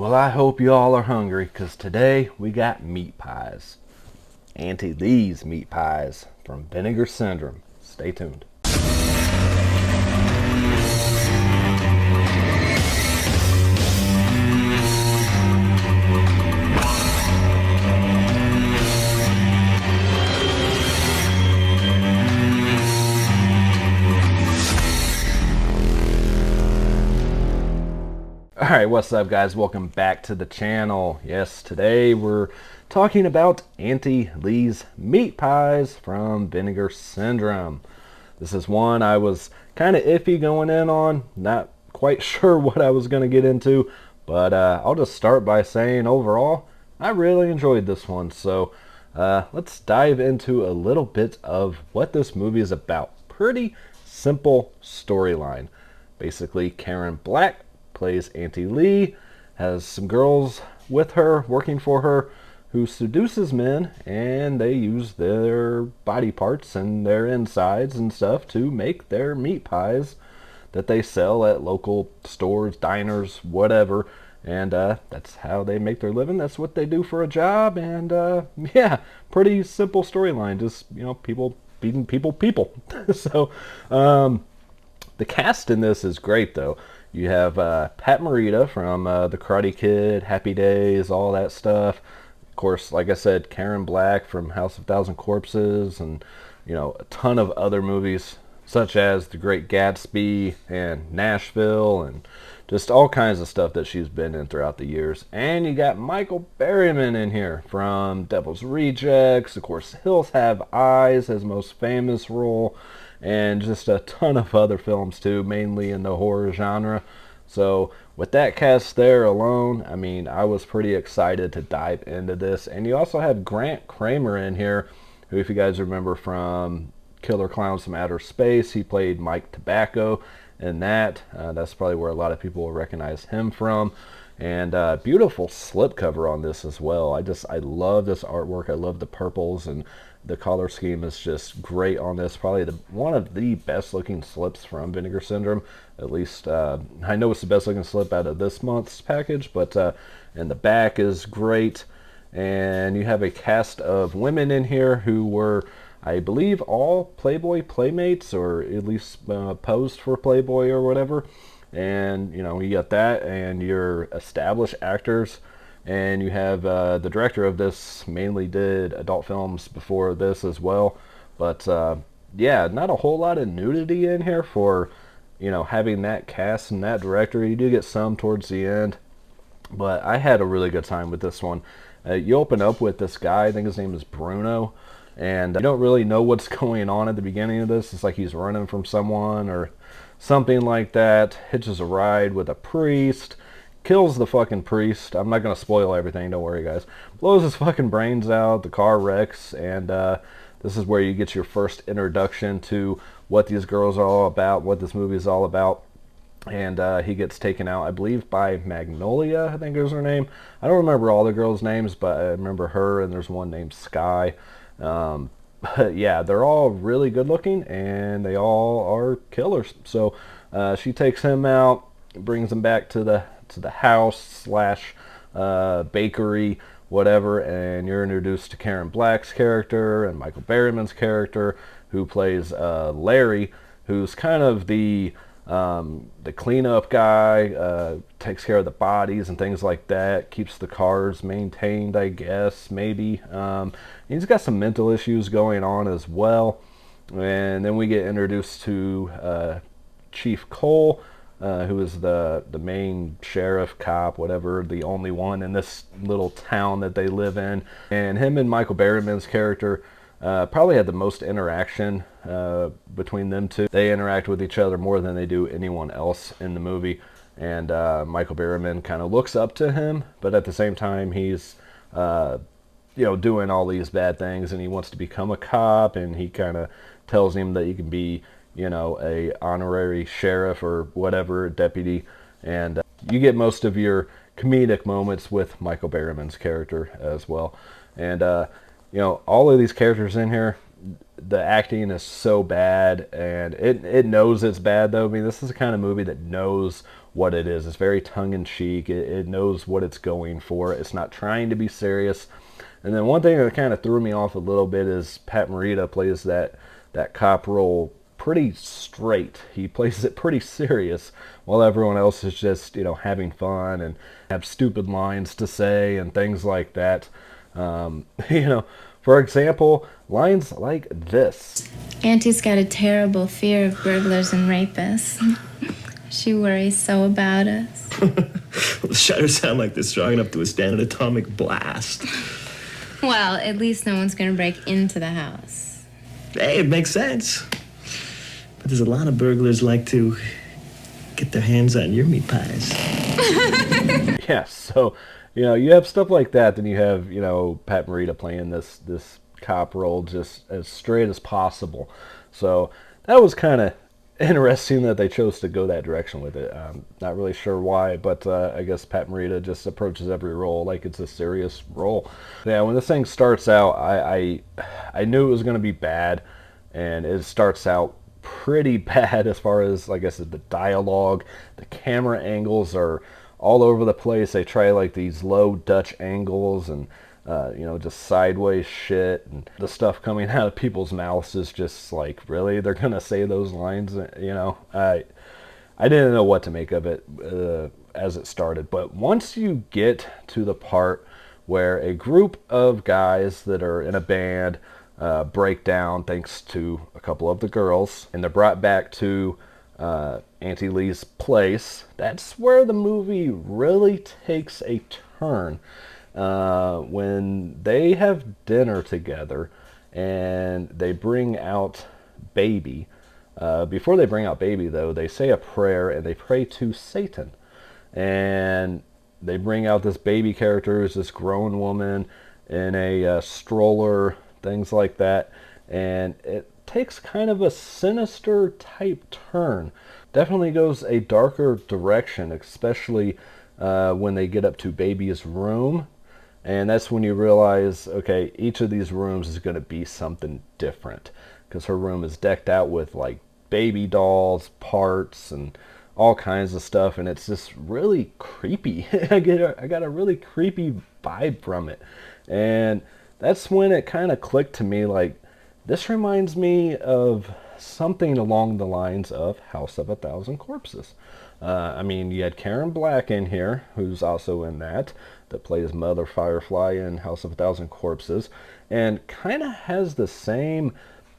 Well, I hope you all are hungry, because today we got meat pies. Auntie Lee's meat pies from Vinegar Syndrome. Stay tuned. Alright, what's up guys? Welcome back to the channel. Yes, today we're talking about Auntie Lee's meat pies from Vinegar Syndrome. This is one I was kind of iffy going in on, not quite sure what I was going to get into, but I'll just start by saying overall, I really enjoyed this one. So let's dive into a little bit of what this movie is about. Pretty simple storyline. Basically, Karen Black plays Auntie Lee, has some girls with her, working for her, who seduces men, and they use their body parts and their insides and stuff to make their meat pies that they sell at local stores, diners, whatever. And that's how they make their living. That's what they do for a job. And yeah, pretty simple storyline. Just, you know, people beating people. So the cast in this is great, though. You have Pat Morita from The Karate Kid, Happy Days, all that stuff. Of course, like I said, Karen Black from House of Thousand Corpses, and you know, a ton of other movies such as The Great Gatsby and Nashville, and just all kinds of stuff that she's been in throughout the years. And you got Michael Berryman in here from Devil's Rejects. Of course, Hills Have Eyes, his most famous role, and just a ton of other films too, mainly in the horror genre. So with that cast there alone, I mean, I was pretty excited to dive into this. And you also have Kramer in here, who, if you guys remember from Killer Clowns from Outer Space, he played Mike Tobacco in that. That's probably where a lot of people will recognize him from. And beautiful slipcover on this as well. I love this artwork. I love the purples, and the color scheme is just great on this. Probably one of the best looking slips from Vinegar Syndrome. At least I know it's the best looking slip out of this month's package, but and the back is great. And you have a cast of women in here who were, I believe, all Playboy playmates, or at least posed for Playboy or whatever. And you know, you got that, and your established actors. And you have the director of this mainly did adult films before this as well. But yeah, not a whole lot of nudity in here for, you know, having that cast and that director. You do get some towards the end, but I had a really good time with this one. You open up with this guy, I think his name is Bruno, and you don't really know what's going on at the beginning of this. It's like he's running from someone or something like that. Hitches a ride with a priest, kills the fucking priest. I'm not going to spoil everything, don't worry guys. Blows his fucking brains out, the car wrecks, and this is where you get your first introduction to what these girls are all about, what this movie is all about. And he gets taken out, I believe, by Magnolia, I think is her name. I don't remember all the girls' names, but I remember her, and there's one named Sky. But yeah, they're all really good looking, and they all are killers. So she takes him out, brings him back to the house slash bakery, whatever, and you're introduced to Karen Black's character and Michael Berryman's character, who plays Larry, who's kind of the cleanup guy, takes care of the bodies and things like that, keeps the cars maintained, I guess, maybe. He's got some mental issues going on as well. And then we get introduced to Chief Cole, who is the main sheriff, cop, whatever, the only one in this little town that they live in. And him and Michael Berryman's character probably had the most interaction between them two. They interact with each other more than they do anyone else in the movie. And Michael Berryman kind of looks up to him, but at the same time he's you know, doing all these bad things, and he wants to become a cop, and he kind of tells him that he can be, you know, a honorary sheriff or whatever, deputy. And you get most of your comedic moments with Michael Berryman's character as well. And you know, all of these characters in here, the acting is so bad, and it knows it's bad though. I mean, this is the kind of movie that knows what it is. It's very tongue-in-cheek. It knows what it's going for. It's not trying to be serious. And then one thing that kind of threw me off a little bit is Pat Morita plays that cop role pretty straight. He plays it pretty serious, while everyone else is just, you know, having fun and have stupid lines to say and things like that. You know, for example, lines like this. Auntie's got a terrible fear of burglars and rapists. She worries so about us. Well, the shutters sound like they're strong enough to withstand an atomic blast. Well, at least no one's gonna break into the house. Hey, it makes sense. But there's a lot of burglars like to get their hands on your meat pies. Yeah, so, you know, you have stuff like that, then you have, you know, Pat Morita playing this cop role just as straight as possible. So that was kind of interesting that they chose to go that direction with it. Not really sure why, but I guess Pat Morita just approaches every role like it's a serious role. Yeah, when this thing starts out, I knew it was going to be bad, and it starts out pretty bad as far as, like I said, the dialogue. The camera angles are all over the place. They try like these low Dutch angles and you know, just sideways shit, and the stuff coming out of people's mouths is just like, really, they're gonna say those lines? You know, I didn't know what to make of it as it started. But once you get to the part where a group of guys that are in a band break down thanks to a couple of the girls, and they're brought back to Auntie Lee's place, that's where the movie really takes a turn. When they have dinner together and they bring out Baby. Before they bring out Baby, though, they say a prayer and they pray to Satan. And they bring out this baby character, who's this grown woman in a stroller, things like that. And it takes kind of a sinister type turn. Definitely goes a darker direction, especially when they get up to Baby's room. And that's when you realize, okay, each of these rooms is going to be something different, because her room is decked out with like baby dolls, parts, and all kinds of stuff, and it's just really creepy. I got a really creepy vibe from it, and that's when it kind of clicked to me, like, this reminds me of something along the lines of House of a Thousand Corpses. I mean, you had Karen Black in here, who's also in that plays Mother Firefly in House of a Thousand Corpses, and kind of has the same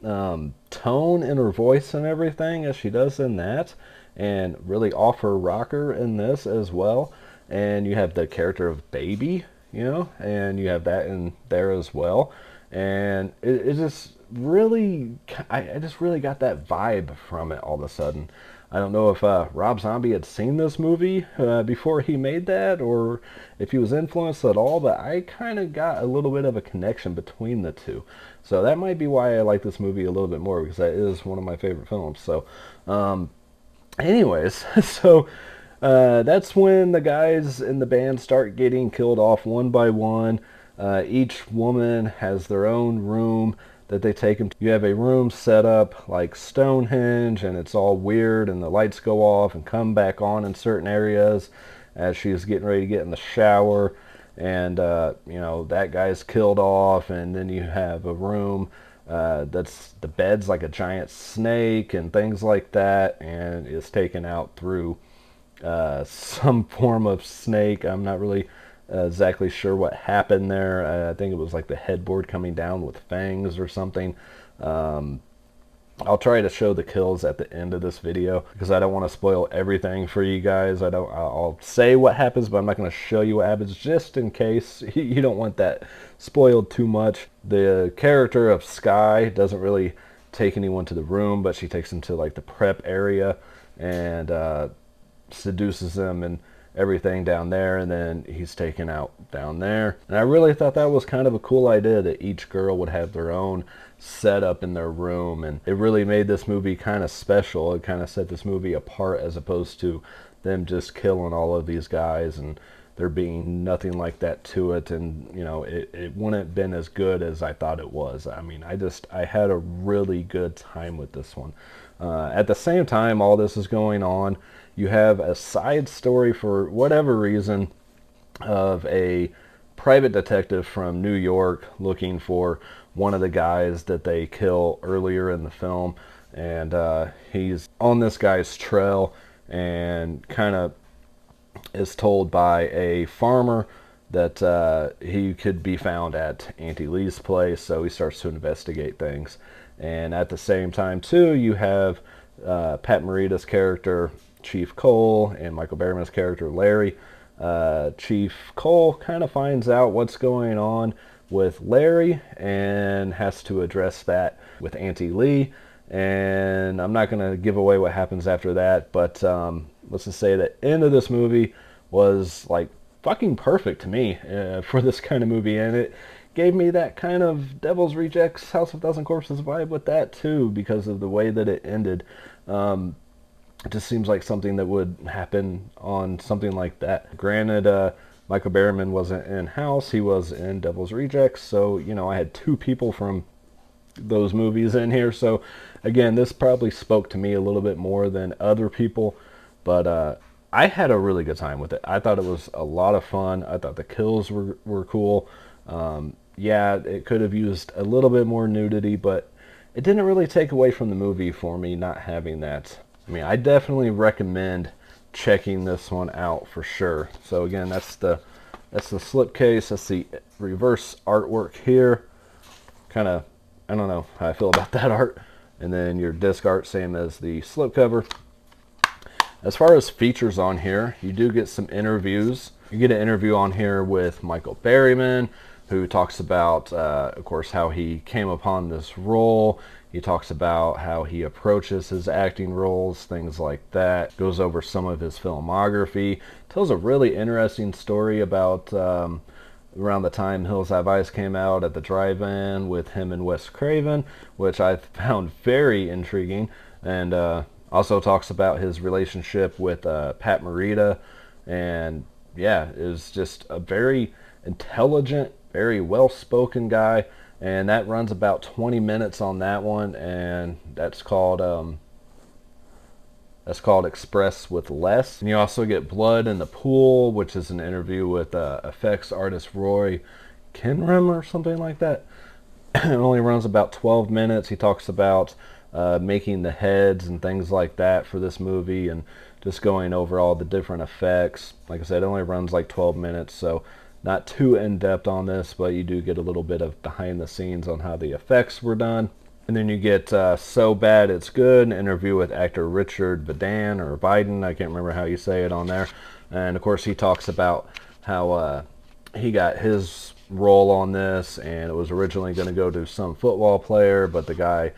tone in her voice and everything as she does in that, and really off her rocker in this as well. And you have the character of Baby, you know, and you have that in there as well. And it just really, I just really got that vibe from it all of a sudden. I don't know if Rob Zombie had seen this movie before he made that, or if he was influenced at all, but I kind of got a little bit of a connection between the two. So that might be why I like this movie a little bit more, because that is one of my favorite films. So anyways, so that's when the guys in the band start getting killed off one by one. Each woman has their own room that they take them to. You have a room set up like Stonehenge, and it's all weird, and the lights go off and come back on in certain areas as she's getting ready to get in the shower, and you know, that guy's killed off. And then you have a room that's, the bed's like a giant snake and things like that, and it's taken out through some form of snake. I'm not really exactly sure what happened there. I think it was like the headboard coming down with fangs or something. I'll try to show the kills at the end of this video, because I don't want to spoil everything for you guys. I'll say what happens, but I'm not going to show you what happens, just in case you don't want that spoiled too much. The character of Sky doesn't really take anyone to the room, but she takes them to like the prep area and seduces them and everything down there, and then he's taken out down there. And I really thought that was kind of a cool idea, that each girl would have their own setup in their room, and it really made this movie kind of special. It kind of set this movie apart, as opposed to them just killing all of these guys and there being nothing like that to it, and you know, it wouldn't have been as good as I thought it was. I mean, I had a really good time with this one. At the same time all this is going on, you have a side story for whatever reason of a private detective from New York looking for one of the guys that they kill earlier in the film, and he's on this guy's trail and kind of is told by a farmer that he could be found at Auntie Lee's place, so he starts to investigate things. And at the same time too, you have Pat Morita's character Chief Cole and Michael Berryman's character Larry. Chief Cole kind of finds out what's going on with Larry and has to address that with Auntie Lee. And I'm not going to give away what happens after that, but let's just say the end of this movie was like fucking perfect to me for this kind of movie, and it gave me that kind of Devil's Rejects, House of Thousand Corpses vibe with that too, because of the way that it ended. It just seems like something that would happen on something like that. Granted, Michael Berryman wasn't in House, he was in Devil's Rejects, so you know, I had two people from those movies in here, so again, this probably spoke to me a little bit more than other people, but I had a really good time with it. I thought it was a lot of fun. I thought the kills were cool. Yeah, it could have used a little bit more nudity, but it didn't really take away from the movie for me not having that. I mean, I definitely recommend checking this one out for sure. So again, that's the slipcase. That's the reverse artwork here. Kind of, I don't know how I feel about that art. And then your disc art, same as the slipcover. As far as features on here, you do get some interviews. You get an interview on here with Michael Berryman, who talks about, of course, how he came upon this role. He talks about how he approaches his acting roles, things like that. Goes over some of his filmography. Tells a really interesting story about around the time Hills Have Eyes came out at the drive-in with him and Wes Craven, which I found very intriguing. And also talks about his relationship with Pat Morita. And yeah, is just a very intelligent, very well-spoken guy. And that runs about 20 minutes on that one, and that's called Express with Less. And you also get Blood in the Pool, which is an interview with effects artist Roy Kinram or something like that. It only runs about 12 minutes. He talks about making the heads and things like that for this movie, and just going over all the different effects. Like I said, it only runs like 12 minutes, so not too in-depth on this, but you do get a little bit of behind the scenes on how the effects were done. And then you get So Bad It's Good, an interview with actor Richard Badan, or Biden, I can't remember how you say it on there. And of course he talks about how he got his role on this, and it was originally going to go to some football player, but the guy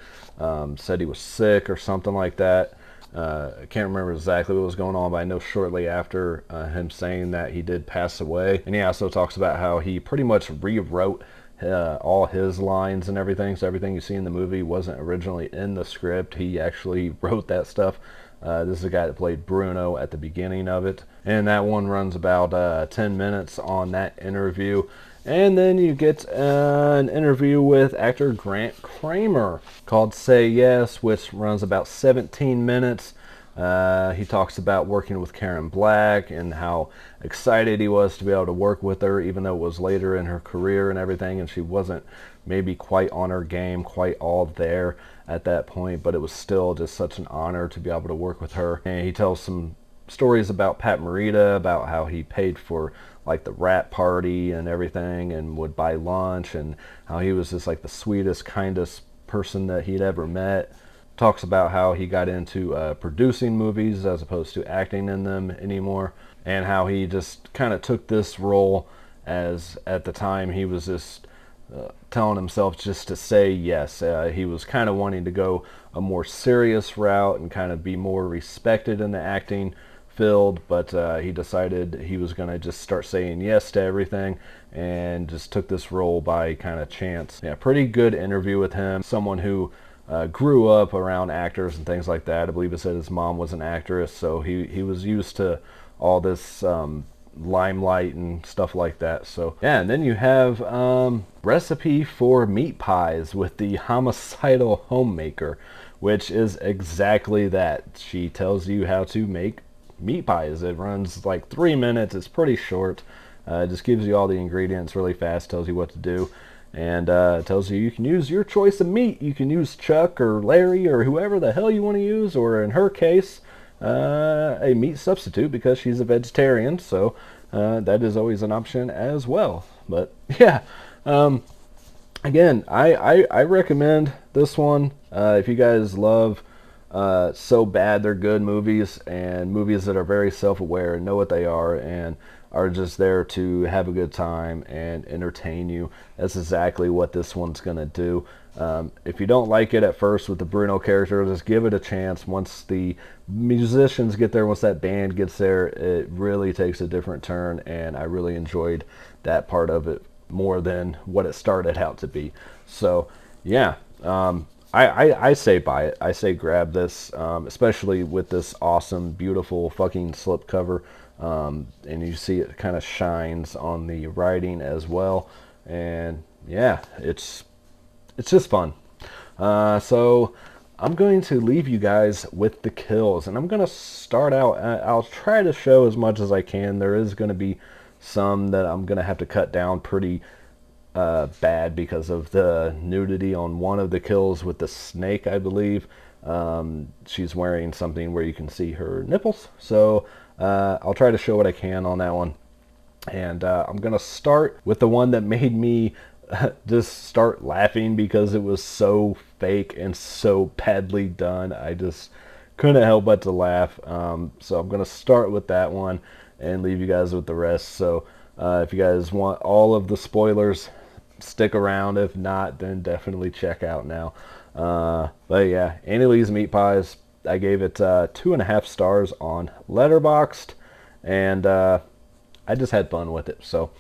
said he was sick or something like that. I can't remember exactly what was going on, but I know shortly after him saying that, he did pass away. And he also talks about how he pretty much rewrote all his lines and everything, so everything you see in the movie wasn't originally in the script. He actually wrote that stuff. This is a guy that played Bruno at the beginning of it, and that one runs about 10 minutes on that interview. And then you get an interview with actor Grant Kramer called Say Yes, which runs about 17 minutes. He talks about working with Karen Black and how excited he was to be able to work with her, even though it was later in her career and everything, and she wasn't maybe quite on her game, quite all there at that point, but it was still just such an honor to be able to work with her. And he tells some stories about Pat Morita, about how he paid for like the rap party and everything and would buy lunch, and how he was just like the sweetest, kindest person that he'd ever met. Talks about how he got into producing movies as opposed to acting in them anymore, and how he just kind of took this role as, at the time, he was just telling himself just to say yes. He was kind of wanting to go a more serious route and kind of be more respected in the acting field, but he decided he was going to just start saying yes to everything, and just took this role by kind of chance. Yeah, pretty good interview with him. Someone who grew up around actors and things like that. I believe it said his mom was an actress, so he was used to all this limelight and stuff like that. So yeah, and then you have recipe for meat pies with the homicidal homemaker, which is exactly that. She tells you how to make meat pies. It runs like 3 minutes. It's pretty short. It just gives you all the ingredients really fast, tells you what to do, and tells you can use your choice of meat. You can use Chuck or Larry or whoever the hell you want to use, or in her case, a meat substitute, because she's a vegetarian, so that is always an option as well. But yeah, again, I recommend this one. If you guys love So Bad They're Good movies, and movies that are very self-aware and know what they are and are just there to have a good time and entertain you, that's exactly what this one's gonna do. If you don't like it at first with the Bruno character, just give it a chance. Once the musicians get there, once that band gets there, it really takes a different turn, and I really enjoyed that part of it more than what it started out to be. So yeah, I say buy it. I say grab this, especially with this awesome, beautiful fucking slipcover. And you see it kind of shines on the writing as well. And yeah, it's just fun. So I'm going to leave you guys with the kills, and I'm going to start out. I'll try to show as much as I can. There is going to be some that I'm going to have to cut down pretty bad because of the nudity on one of the kills with the snake, I believe. She's wearing something where you can see her nipples. So I'll try to show what I can on that one. And I'm going to start with the one that made me just start laughing because it was so fake and so badly done. I just couldn't help but to laugh. So I'm going to start with that one and leave you guys with the rest. So if you guys want all of the spoilers, stick around. If not, then definitely check out now. But yeah, Auntie Lee's Meat Pies, I gave it 2.5 stars on Letterboxd, and I just had fun with it, so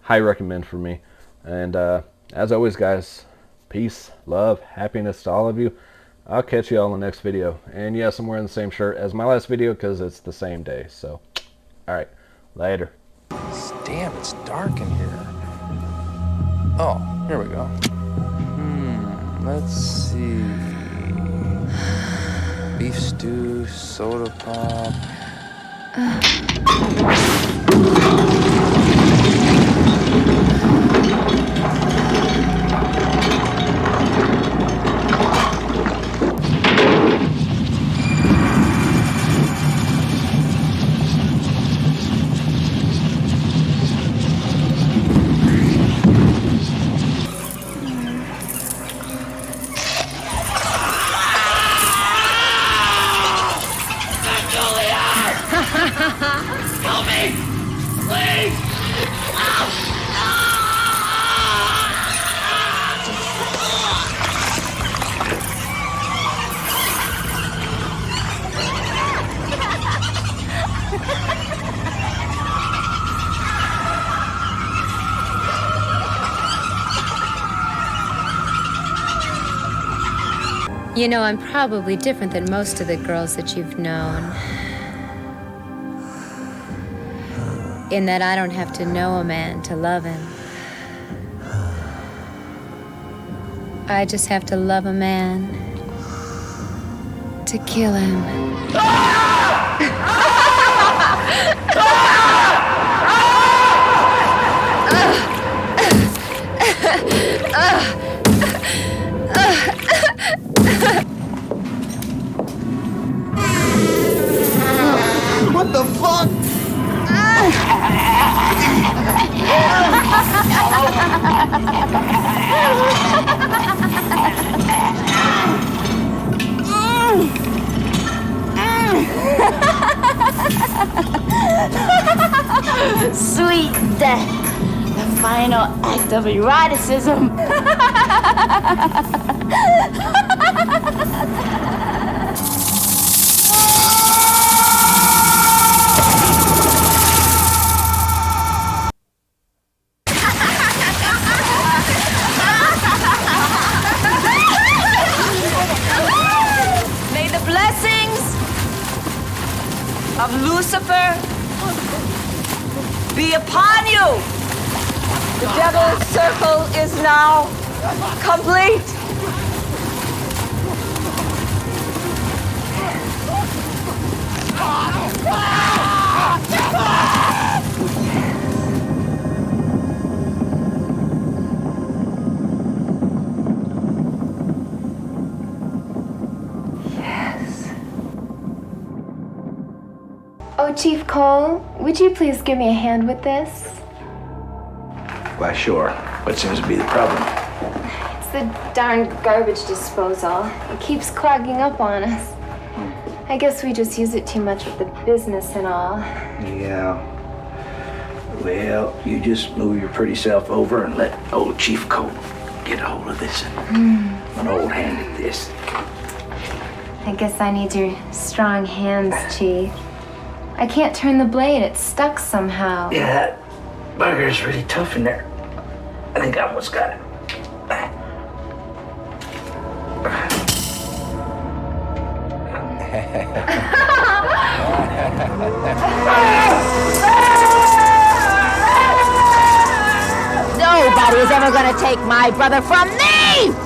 high recommend for me. And as always, guys, peace, love, happiness to all of you. I'll catch you all in the next video. And yes, I'm wearing the same shirt as my last video because it's the same day. So, alright, later. Damn, it's dark in here. Oh, here we go. Let's see. Beef stew, soda pop. Help me! Please! You know, I'm probably different than most of the girls that you've known. In that I don't have to know a man to love him. I just have to love a man to kill him. What the fuck? Sweet death, the final act of eroticism. May the blessings of Lucifer upon you! The devil's circle is now complete. Oh, Chief Cole, would you please give me a hand with this? Why, sure. What seems to be the problem? It's the darn garbage disposal. It keeps clogging up on us. I guess we just use it too much with the business and all. Yeah. Well, you just move your pretty self over and let old Chief Cole get a hold of this. An old hand at this. I guess I need your strong hands, Chief. I can't turn the blade. It's stuck somehow. Yeah, that bugger's really tough in there. I think I almost got it. Nobody is ever gonna take my brother from me!